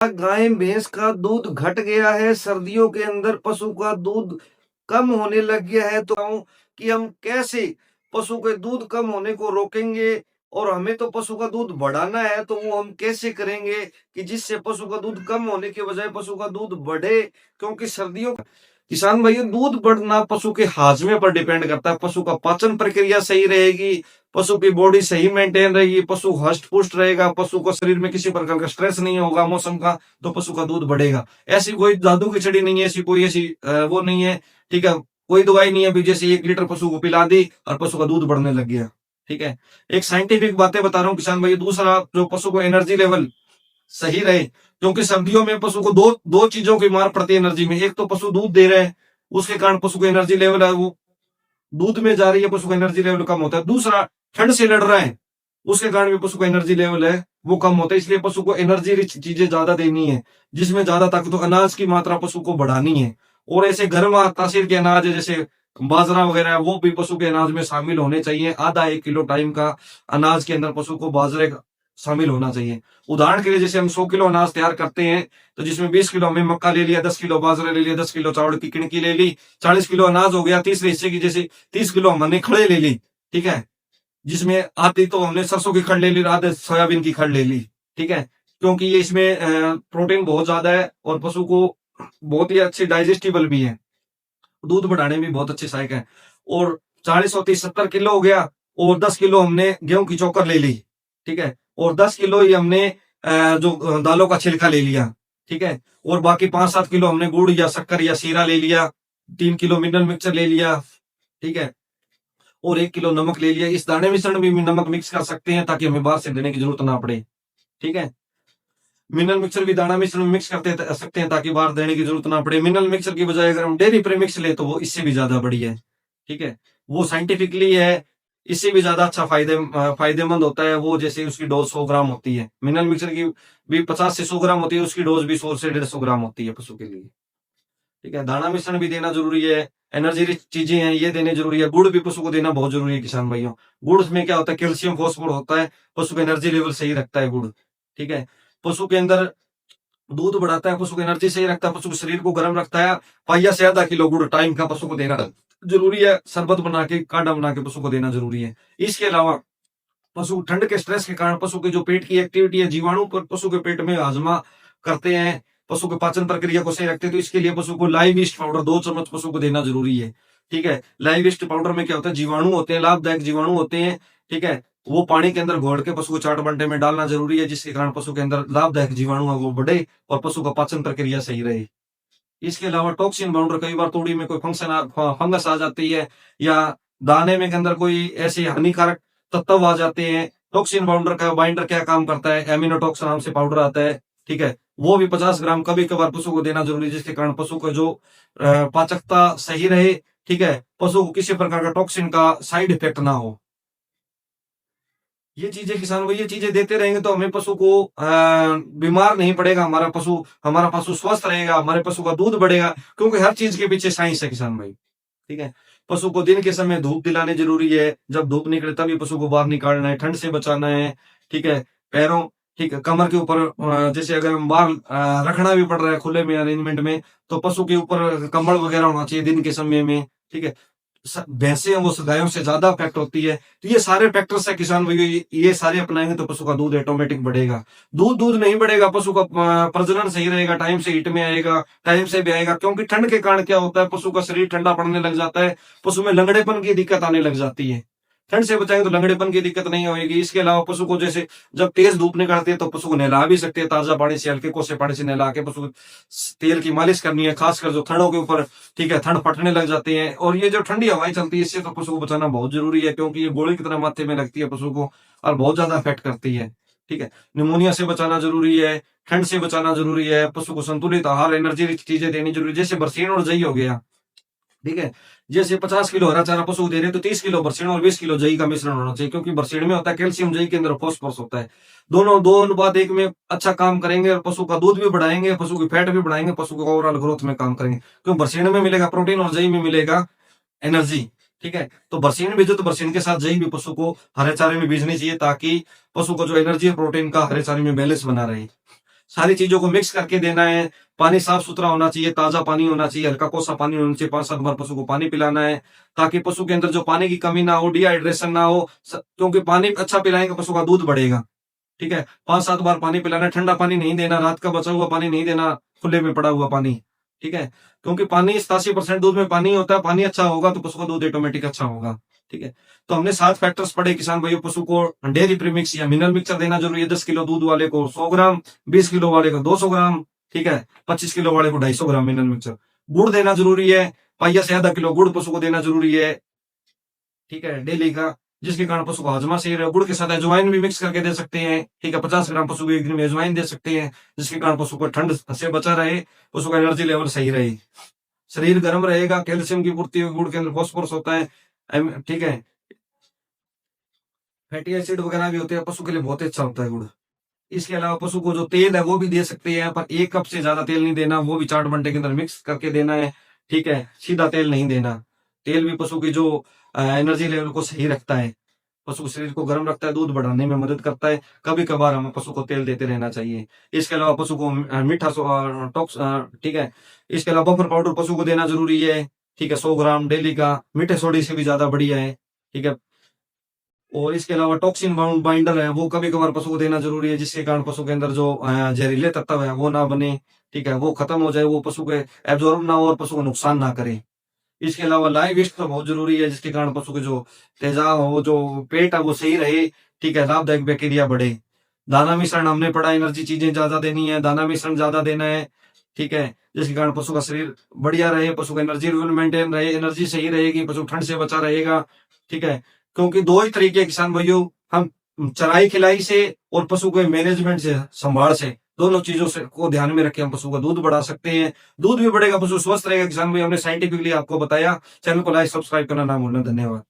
गाय भैंस का दूध घट गया है, सर्दियों के अंदर पशु का दूध कम होने लग गया है, तो कि हम कैसे पशु के दूध कम होने को रोकेंगे और हमें तो पशु का दूध बढ़ाना है, तो वो हम कैसे करेंगे कि जिससे पशु का दूध कम होने के बजाय पशु का दूध बढ़े। क्योंकि सर्दियों किसान भाइयों, दूध बढ़ना पशु के हाजमे पर डिपेंड करता है। पशु का पाचन प्रक्रिया सही रहेगी, पशु की बॉडी सही मेंटेन रहेगी, पशु हष्ट पुष्ट रहेगा, पशु को शरीर में किसी प्रकार का स्ट्रेस नहीं होगा मौसम का, तो पशु का दूध बढ़ेगा। ऐसी कोई जादू की छड़ी नहीं है, ऐसी कोई ऐसी वो नहीं है, ठीक है, कोई दवाई नहीं है भी जैसे 1 लीटर पशु को पिला दी और पशु का दूध बढ़ने लग गया। ठीक है, एक साइंटिफिक बातें बता रहा हूँ किसान भाई। दूसरा, जो पशु को एनर्जी लेवल सही रहे, क्योंकि सर्दियों में पशु को दो दो चीजों की मार पड़ती है एनर्जी में। एक तो पशु दूध दे रहे हैं, उसके कारण पशु को एनर्जी लेवल है वो दूध में जा रही है, पशु का एनर्जी लेवल कम होता है। दूसरा, ठंड से लड़ रहा है, उसके कारण भी पशु का एनर्जी लेवल है वो कम होता है। इसलिए पशु को एनर्जी रिच चीजें ज्यादा देनी है, जिसमें ज्यादा ताकत हो। अनाज की मात्रा पशु को बढ़ानी है, और ऐसे गर्म तासीर के अनाज है जैसे बाजरा वगैरह, वो भी पशु के अनाज में शामिल होने चाहिए। आधा 1 किलो टाइम का अनाज के अंदर पशु को बाजरे का शामिल होना चाहिए। उदाहरण के लिए, जैसे हम 100 किलो अनाज तैयार करते हैं, तो जिसमें 20 किलो हमने मक्का ले लिया, 10 किलो बाजरा ले लिया, 10 किलो चावल की किणकी ले ली, 40 किलो अनाज हो गया। तीसरे हिस्से की जैसे 30 किलो हमने खड़े ले ली, ठीक है, जिसमें आधी तो हमने सरसों की खड़ ले ली, आधे सोयाबीन की खड़ ले ली। ठीक है, क्योंकि ये इसमें प्रोटीन बहुत ज्यादा है और पशु को बहुत ही अच्छी डाइजेस्टिबल भी है, दूध बढ़ाने में बहुत अच्छे सहायक है। और 40 और 30 70 किलो हो गया, और 10 किलो हमने गेहूं की चोकर ले ली। ठीक है, और 10 किलो ही हमने जो दालों का छिलका ले लिया। ठीक है, और बाकी 5-7 किलो हमने गुड़ या शक्कर या सीरा ले लिया, 3 किलो मिनरल मिक्सचर ले लिया। ठीक है, और 1 किलो नमक ले लिया। इस दाने मिश्रण में भी नमक मिक्स कर सकते हैं ताकि हमें बाहर से लेने की जरूरत ना पड़े। ठीक है, मिनरल मिक्सर भी दाना मिश्रण में मिक्स करते सकते हैं ताकि बाहर देने की जरूरत ना पड़े। मिनरल मिक्सर की बजाय अगर हम डेयरी प्रेमिक्स ले तो वो इससे भी ज्यादा बढ़िया है। ठीक है, वो साइंटिफिकली है, इससे भी ज्यादा अच्छा फायदेमंद होता है वो। जैसे उसकी डोज 100 ग्राम होती है, मिनरल मिक्सर की भी 50 से 100 ग्राम होती है, उसकी डोज भी 100 से 150 ग्राम होती है पशु के लिए। ठीक है, दाना मिश्रण भी देना जरूरी है, एनर्जी रिच चीजें हैं ये देने जरूरी है। गुड़ भी पशु को देना बहुत जरूरी है किसान भाइयों। गुड़ में क्या होता है, कैल्शियम फॉस्फोर होता है, पशु का एनर्जी लेवल सही रखता है गुड़। ठीक है, पशु के अंदर दूध बढ़ाता है, पशु की एनर्जी सही रखता है, पशु के शरीर को गर्म रखता है। पाइया से आधा किलो गुड़ टाइम का पशु को देना जरूरी है। शरबत बना के, काढ़ा बना के पशु को देना जरूरी है। इसके अलावा पशु ठंड के स्ट्रेस के कारण पशु के जो पेट की एक्टिविटी है, जीवाणु पर पशु के पेट में हाजमा करते हैं, पशु के पाचन प्रक्रिया को सही रखते हैं। तो इसके लिए पशु को लाइव ईस्ट पाउडर 2 चम्मच पशु को देना जरूरी है। ठीक है, लाइव ईस्ट पाउडर में क्या होता है, जीवाणु होते हैं, लाभदायक जीवाणु होते हैं। ठीक है, वो पानी के अंदर घोल के पशु को 4 घंटे में डालना जरूरी है, जिसके कारण पशु के अंदर लाभदायक जीवाणु है वो बढ़े और पशु का पाचन प्रक्रिया सही रहे। इसके अलावा टॉक्सिन बाउंडर, कई बार तोड़ी में कोई फंगस आ जाती है, या दाने में के अंदर कोई ऐसे हानिकारक तत्व आ जाते हैं। टॉक्सिन बाउंडर का बाइंडर क्या काम करता है, एमिनोटॉक्स नाम से पाउडर आता है। ठीक है, वो भी 50 ग्राम कभी कभार पशु को देना जरूरी है, जिसके कारण पशु का जो पाचकता सही रहे। ठीक है, पशु को किसी प्रकार का टॉक्सिन का साइड इफेक्ट ना हो। ये चीजें किसान को, ये चीजें देते रहेंगे तो हमें पशु को बीमार नहीं पड़ेगा, हमारा पशु स्वस्थ रहेगा, हमारे पशु का दूध बढ़ेगा। क्योंकि हर चीज के पीछे साइंस है किसान भाई। ठीक है, पशु को दिन के समय धूप दिलाने जरूरी है, जब धूप निकले तभी पशु को बाहर निकालना है, ठंड से बचाना है। ठीक है, पैरों, ठीक है, कमर के ऊपर जैसे अगर हम बाहर रखना भी पड़ रहा है खुले में अरेंजमेंट में, तो पशु के ऊपर कंबल वगैरह होना चाहिए दिन के समय में। ठीक है, भैंसे हैं वो गायों से ज्यादा इफेक्ट होती है। तो ये सारे फैक्टर्स है किसान भाई, ये सारे अपनाएंगे तो पशु का दूध ऑटोमेटिक बढ़ेगा। दूध दूध नहीं बढ़ेगा, पशु का प्रजनन सही रहेगा, टाइम से हीट में आएगा, टाइम से भी आएगा। क्योंकि ठंड के कारण क्या होता है, पशु का शरीर ठंडा पड़ने लग जाता है, पशु में लंगड़ेपन की दिक्कत आने लग जाती है। ठंड से बचाएंगे तो लंगड़ेपन की दिक्कत नहीं होगी। इसके अलावा पशु को जैसे जब तेज धूप निकलती है तो पशु को नहला भी सकते हैं, ताजा पानी से, हल्के कोसे पानी से नहला के पशु तेल की मालिश करनी है, खासकर जो थनों के ऊपर। ठीक है, थन फटने लग जाते हैं, और ये जो ठंडी हवाएं चलती है इससे तो पशु को बचाना बहुत जरूरी है, क्योंकि ये गोली की तरह माथे में लगती है पशु को और बहुत ज्यादा इफेक्ट करती है। ठीक है, निमोनिया से बचाना जरूरी है, ठंड से बचाना जरूरी है। पशु को संतुलित आहार, एनर्जी चीजें देनी जरूरी है, जैसे बरसीन और जई हो गया। ठीक है, जैसे 50 किलो हरा चारा पशु को दे रहे तो 30 किलो बरसीन और 20 किलो जई का मिश्रण होना चाहिए, क्योंकि बरसीन में होता है कैल्शियम, जई के अंदर फॉस्फोरस होता है। दोनों दो अनुपात एक में अच्छा काम करेंगे, और पशु का दूध भी बढ़ाएंगे, पशु की फैट भी बढ़ाएंगे, पशु को ओवरऑल ग्रोथ में काम करेंगे। क्योंकि बरसीन में मिलेगा प्रोटीन और जई में मिलेगा एनर्जी। ठीक है, तो बरसीन बीजो तो बरसीन के साथ जई भी पशु को हरे चारे में बीजनी चाहिए, ताकि पशु को जो एनर्जी और प्रोटीन का हरे चारे में बैलेंस बना रहे। सारी चीजों को मिक्स करके देना है। पानी साफ सुथरा होना चाहिए, ताजा पानी होना चाहिए, हल्का कोसा पानी होना चाहिए। 5-7 बार पशु को पानी पिलाना है ताकि पशु के अंदर जो पानी की कमी ना हो, डिहाइड्रेशन ना हो, क्योंकि पानी अच्छा पिलाएंगे पशु का दूध बढ़ेगा। ठीक है, 5-7 बार पानी पिलाना है। ठंडा पानी नहीं देना, रात का बचा हुआ पानी नहीं देना, खुले में पड़ा हुआ पानी। ठीक है, क्योंकि पानी 87% दूध में पानी होता है। पानी अच्छा होगा तो पशु का दूध ऑटोमेटिक अच्छा होगा। ठीक है, तो हमने 7 फैक्टर्स पढ़े किसान भाइयों। पशु को डेयरी प्रीमिक्स या मिनरल मिक्सचर देना जरूरी है। 10 किलो दूध वाले को 100 ग्राम, 20 किलो वाले को 200 ग्राम, ठीक है, 25 किलो वाले को 250 ग्राम मिनरल मिक्सचर। गुड़ देना जरूरी है, पाइया से आधा किलो गुड़ पशु को देना जरूरी है। ठीक है, डेली का, जिसके कारण पशु का हजमा सही रहे। गुड़ के साथ अजवाइन भी मिक्स करके दे सकते हैं। ठीक है, 50 ग्राम पशु को एक दिन में अजवाइन दे सकते हैं, जिसके कारण पशु को ठंड से बचा रहे, पशु का एनर्जी लेवल सही रहे, शरीर गर्म रहेगा। कैल्शियम की पूर्ति होगी, गुड़ के अंदर फॉस्फोरस होता है। ठीक है, फैटी एसिड वगैरह भी होते हैं, पशु के लिए बहुत अच्छा होता है गुड़। इसके अलावा पशु को जो तेल है वो भी दे सकते हैं, पर 1 कप से ज्यादा तेल नहीं देना, वो भी 4 घंटे के अंदर मिक्स करके देना है। ठीक है, सीधा तेल नहीं देना। तेल भी पशु की जो एनर्जी लेवल को सही रखता है, पशु के शरीर को गर्म रखता है, दूध बढ़ाने में मदद करता है। कभी कभार हमें पशु को तेल देते रहना चाहिए। इसके अलावा पशु को मीठा टॉक्स, ठीक है, इसके अलावा बफर पाउडर पशु को देना जरूरी है। ठीक है, 100 ग्राम डेली का, मीठे सोडे से भी ज्यादा बढ़िया है। ठीक है, और इसके अलावा टॉक्सिन बाइंडर है, वो कभी कभार पशु को देना जरूरी है, जिसके कारण पशु के अंदर जो जहरीले तत्व है वो ना बने। ठीक है, वो खत्म हो जाए, वो पशु के एब्जॉर्ब ना हो और पशु को नुकसान ना करे। इसके अलावा लाइव ईस्ट तो बहुत जरूरी है, जिसके कारण पशु के जो तेजाब हो, जो पेट है वो सही रहे। ठीक है, लाभदायक बैक्टीरिया बढ़े। दाना मिश्रण हमने पढ़ा, एनर्जी चीजें ज्यादा देनी है, दाना मिश्रण ज्यादा देना है। ठीक है, जिसके कारण पशु का शरीर बढ़िया रहे, पशु का एनर्जी लेवल मेंटेन रहे, एनर्जी सही रहेगी, पशु ठंड से बचा रहेगा। ठीक है, क्योंकि 2 ही तरीके किसान भाइयों, हम चराई खिलाई से और पशु के मैनेजमेंट से, संभाल से, दोनों चीजों से को ध्यान में रखे हम पशु का दूध बढ़ा सकते हैं। दूध भी बढ़ेगा, पशु स्वस्थ रहेगा। किसान भाई, हमने साइंटिफिकली आपको बताया। चैनल को लाइक सब्सक्राइब करना ना भूलना। धन्यवाद।